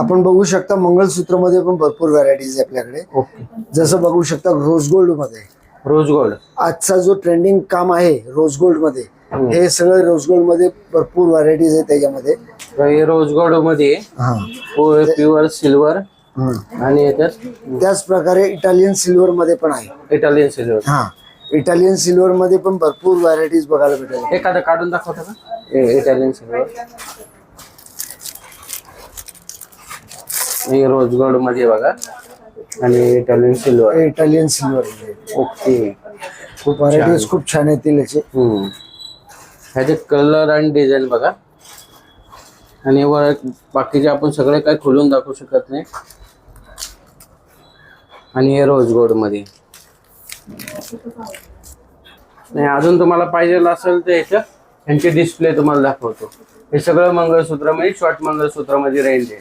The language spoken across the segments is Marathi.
आपण बघू शकता मंगळसूत्र मध्ये पण भरपूर व्हरायटीज आहे आपल्याकडे. ओके. जसं बघू शकता रोज गोल्ड मध्ये, रोज गोल्ड आजचा जो ट्रेंडिंग काम आहे रोज गोल्ड मध्ये, हे सगळं रोज गोल्ड मध्ये भरपूर व्हरायटीज आहे त्याच्यामध्ये. हे रोज गोल्ड मध्ये प्युअर सिल्वर आणि याच्यात त्याच प्रकारे इटालियन सिल्वर मध्ये पण आहे. Italian silver. इटालियन सिल्वर मध्ये पण भरपूर व्हरायटीज बघायला भेटेल. एखादं काढून दाखवता का इटालियन सिल्वर? हे रोज गोल्ड मध्ये बघा आणि Italian silver. Italian silver. Okay. खूप व्हरायटीज खूप छान येतील याचे. ह्याचे कलर आणि डिझाईन बघा. आणि वर बाकीचे आपण सगळे काय खोलून दाखवू शकत नाही. आणि हे रोज गोल्ड मध्ये नाही. अजून तुम्हाला पाहिजे असेल तर यांचे डिस्प्ले तुम्हाला दाखवतो. हे सगळं मंगळसूत्र मध्ये, शॉर्ट मंगळसूत्र मध्ये रेंज आहे.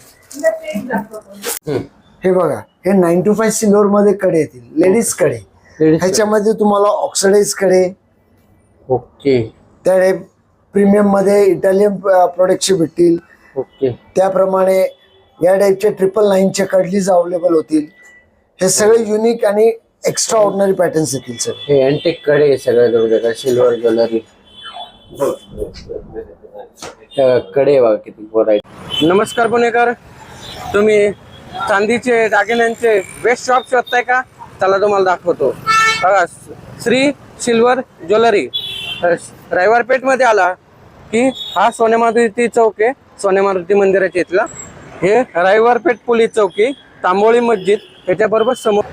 हे बघा, हे 925 सिल्वर मध्ये कडे येतील, लेडीज कडे. ह्याच्यामध्ये तुम्हाला ऑक्सिडाइज कडे. ओके. त्या प्रीमियम मध्ये इटालियन प्रोडक्टचे भेटतील. ओके. त्याप्रमाणे या टाईपचे 999च्या कडलीज अवेलेबल होतील. हे सगळे युनिक आणि एक्स्ट्रा ऑर्डिनरी पॅटर्न्स येतील सर. हे अँटिक कडे सगळं सिल्वर ज्वेलरी कडे बघा किती व्हरायटी. नमस्कार पुणेकर, तुम्ही चांदीचे दागिन्यांचे बेस्ट शॉप शोधताय का? चला तुम्हाला दाखवतो. बघा, श्री सिल्वर ज्वेलरी रायवारपेठ मध्ये आला की हा सोने मारुती चौक आहे. सोने मारुती मंदिराच्या इथला हे रायवारपेठ पोलीस चौकी, तांबोळी मस्जिद, याच्याबरोबर समोर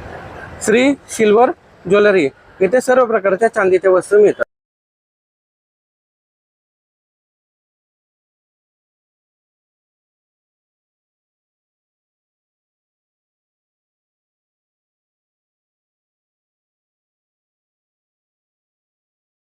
श्री सिल्वर ज्वेलरी. इथे सर्व प्रकारच्या चांदीच्या वस्तू मिळतात.